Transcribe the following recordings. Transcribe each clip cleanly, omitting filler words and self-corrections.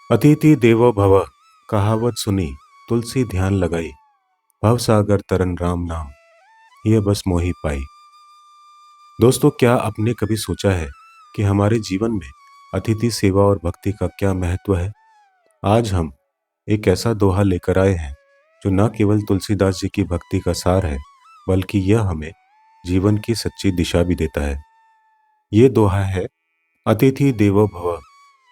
अतिथि देवो भव कहावत सुनी, तुलसी ध्यान लगाई। भव सागर तरन राम नाम, ये बस मोहि पाई। दोस्तों, क्या आपने कभी सोचा है कि हमारे जीवन में अतिथि सेवा और भक्ति का क्या महत्व है? आज हम एक ऐसा दोहा लेकर आए हैं जो न केवल तुलसीदास जी की भक्ति का सार है, बल्कि यह हमें जीवन की सच्ची दिशा भी देता है। ये दोहा है, अतिथि देवो भव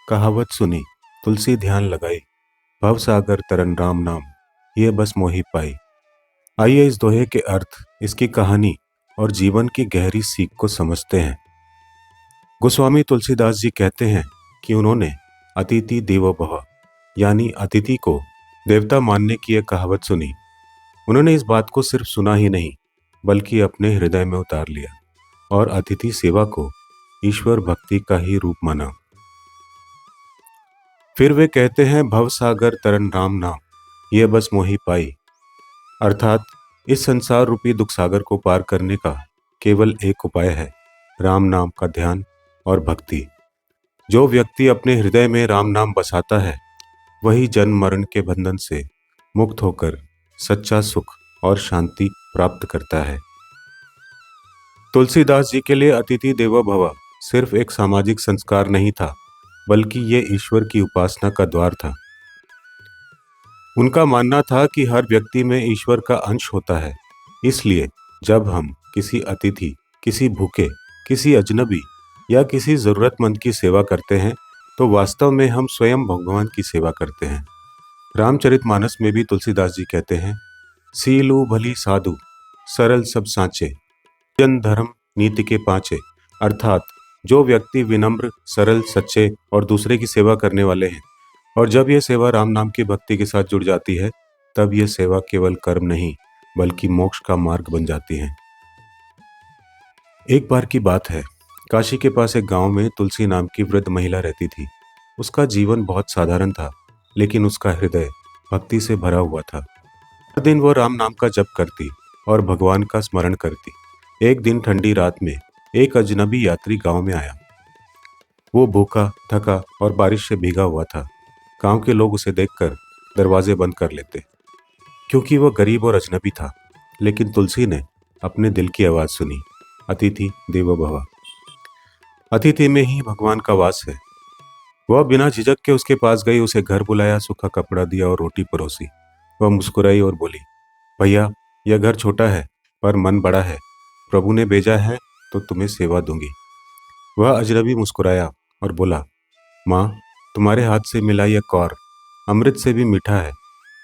कहावत सुनी, तुलसी ध्यान लगाई। भव सागर तरन राम नाम, ये बस मोहि पाई। आइए इस दोहे के अर्थ, इसकी कहानी और जीवन की गहरी सीख को समझते हैं। गोस्वामी तुलसीदास जी कहते हैं कि उन्होंने अतिथि देवो भव यानी अतिथि को देवता मानने की एक कहावत सुनी। उन्होंने इस बात को सिर्फ सुना ही नहीं, बल्कि अपने हृदय में उतार लिया और अतिथि सेवा को ईश्वर भक्ति का ही रूप माना। फिर वे कहते हैं, भव सागर तरन राम नाम, ये बस मोहि पाई। अर्थात इस संसार रूपी दुख सागर को पार करने का केवल एक उपाय है, राम नाम का ध्यान और भक्ति। जो व्यक्ति अपने हृदय में राम नाम बसाता है, वही जन्म मरण के बंधन से मुक्त होकर सच्चा सुख और शांति प्राप्त करता है। तुलसीदास जी के लिए अतिथि देवो भव सिर्फ एक सामाजिक संस्कार नहीं था, बल्कि ये ईश्वर की उपासना का द्वार था। उनका मानना था कि हर व्यक्ति में ईश्वर का अंश होता है। इसलिए जब हम किसी अतिथि, किसी भूखे, किसी अजनबी या किसी जरूरतमंद की सेवा करते हैं, तो वास्तव में हम स्वयं भगवान की सेवा करते हैं। रामचरितमानस में भी तुलसीदास जी कहते हैं, सीलू भली साधु सरल सब सांचे, जन धर्म नीति के पांचे। अर्थात जो व्यक्ति विनम्र, सरल, सच्चे और दूसरे की सेवा करने वाले हैं, और जब यह सेवा राम नाम की भक्ति के साथ जुड़ जाती है, तब यह सेवा केवल कर्म नहीं, बल्कि मोक्ष का मार्ग बन जाती है। एक बार की बात है, काशी के पास एक गांव में तुलसी नाम की वृद्ध महिला रहती थी। उसका जीवन बहुत साधारण था, लेकिन उसका हृदय भक्ति से भरा हुआ था। हर दिन वो राम नाम का जप करती और भगवान का स्मरण करती। एक दिन ठंडी रात में एक अजनबी यात्री गांव में आया। वो भूखा, थका और बारिश से भीगा हुआ था। गांव के लोग उसे देखकर दरवाजे बंद कर लेते, क्योंकि वह गरीब और अजनबी था। लेकिन तुलसी ने अपने दिल की आवाज सुनी, अतिथि देवो भव। अतिथि में ही भगवान का वास है। वह बिना झिझक के उसके पास गई, उसे घर बुलाया, सूखा कपड़ा दिया और रोटी परोसी। वह मुस्कुराई और बोली, भैया, यह घर छोटा है पर मन बड़ा है। प्रभु ने भेजा है तो तुम्हें सेवा दूंगी। वह अजनबी मुस्कुराया और बोला, माँ, तुम्हारे हाथ से मिला यह कौर अमृत से भी मीठा है।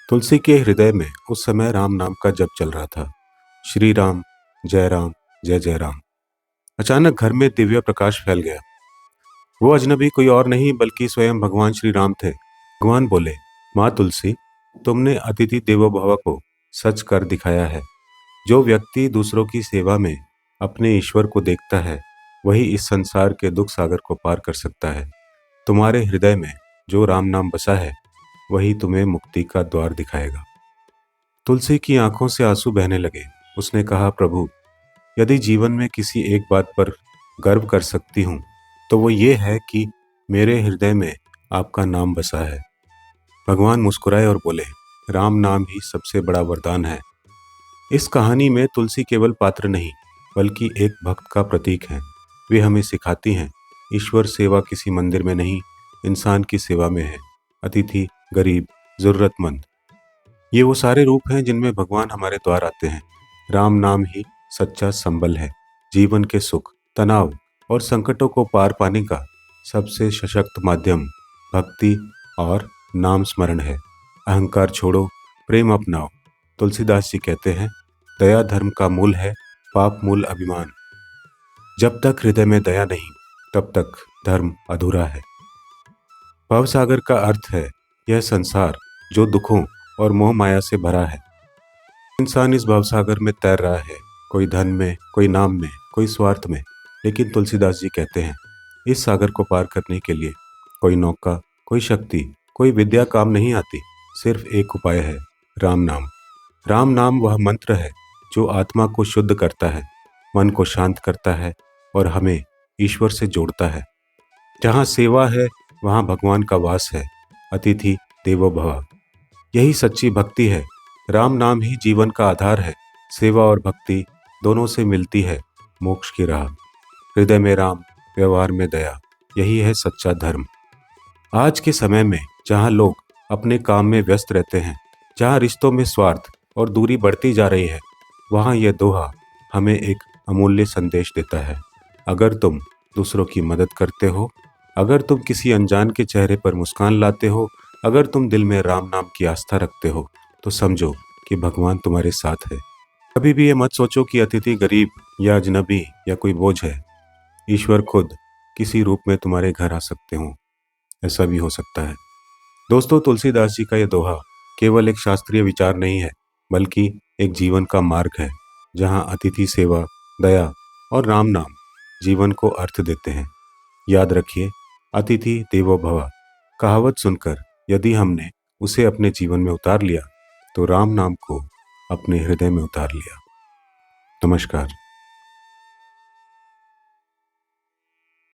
तुलसी के हृदय में उस समय राम नाम का जप चल रहा था, श्री राम जय जय राम। अचानक घर में दिव्य प्रकाश फैल गया। वो अजनबी कोई और नहीं बल्कि स्वयं भगवान श्री राम थे। भगवान बोले, माँ तुलसी, तुमने अतिथि देवो भव को सच कर दिखाया है। जो व्यक्ति दूसरों की सेवा में अपने ईश्वर को देखता है, वही इस संसार के दुख सागर को पार कर सकता है। तुम्हारे हृदय में जो राम नाम बसा है, वही तुम्हें मुक्ति का द्वार दिखाएगा। तुलसी की आंखों से आंसू बहने लगे। उसने कहा, प्रभु, यदि जीवन में किसी एक बात पर गर्व कर सकती हूँ, तो वो ये है कि मेरे हृदय में आपका नाम बसा है। भगवान मुस्कुराए और बोले, राम नाम ही सबसे बड़ा वरदान है। इस कहानी में तुलसी केवल पात्र नहीं, बल्कि एक भक्त का प्रतीक है। वे हमें सिखाती हैं, ईश्वर सेवा किसी मंदिर में नहीं, इंसान की सेवा में है। अतिथि, गरीब, जरूरतमंद, ये वो सारे रूप हैं जिनमें भगवान हमारे द्वार आते हैं। राम नाम ही सच्चा संबल है। जीवन के सुख, तनाव और संकटों को पार पाने का सबसे सशक्त माध्यम भक्ति और नाम स्मरण है। अहंकार छोड़ो, प्रेम अपनाओ। तुलसीदास जी कहते हैं, दया धर्म का मूल है, पाप मूल अभिमान। जब तक हृदय में दया नहीं, तब तक धर्म अधूरा है। भवसागर का अर्थ है यह संसार जो दुखों और मोह माया से भरा है। इंसान इस भवसागर में तैर रहा है, कोई धन में, कोई नाम में, कोई स्वार्थ में। लेकिन तुलसीदास जी कहते हैं, इस सागर को पार करने के लिए कोई नौका, कोई शक्ति, कोई विद्या काम नहीं आती। सिर्फ एक उपाय है, राम नाम। राम नाम वह मंत्र है जो आत्मा को शुद्ध करता है, मन को शांत करता है और हमें ईश्वर से जोड़ता है। जहाँ सेवा है, वहाँ भगवान का वास है। अतिथि देवो भव। यही सच्ची भक्ति है। राम नाम ही जीवन का आधार है। सेवा और भक्ति दोनों से मिलती है मोक्ष की राह। हृदय में राम, व्यवहार में दया, यही है सच्चा धर्म। आज के समय में जहाँ लोग अपने काम में व्यस्त रहते हैं, जहाँ रिश्तों में स्वार्थ और दूरी बढ़ती जा रही है, वहाँ यह दोहा हमें एक अमूल्य संदेश देता है। अगर तुम दूसरों की मदद करते हो, अगर तुम किसी अनजान के चेहरे पर मुस्कान लाते हो, अगर तुम दिल में राम नाम की आस्था रखते हो, तो समझो कि भगवान तुम्हारे साथ है। कभी भी ये मत सोचो कि अतिथि गरीब या अजनबी या कोई बोझ है। ईश्वर खुद किसी रूप में तुम्हारे घर आ सकते हो। ऐसा भी हो सकता है। दोस्तों, तुलसीदास जी का यह दोहा केवल एक शास्त्रीय विचार नहीं है, बल्कि एक जीवन का मार्ग है, जहाँ अतिथि सेवा, दया और राम नाम जीवन को अर्थ देते हैं। याद रखिए, अतिथि देवो भव कहावत सुनकर यदि हमने उसे अपने जीवन में उतार लिया, तो राम नाम को अपने हृदय में उतार लिया। नमस्कार।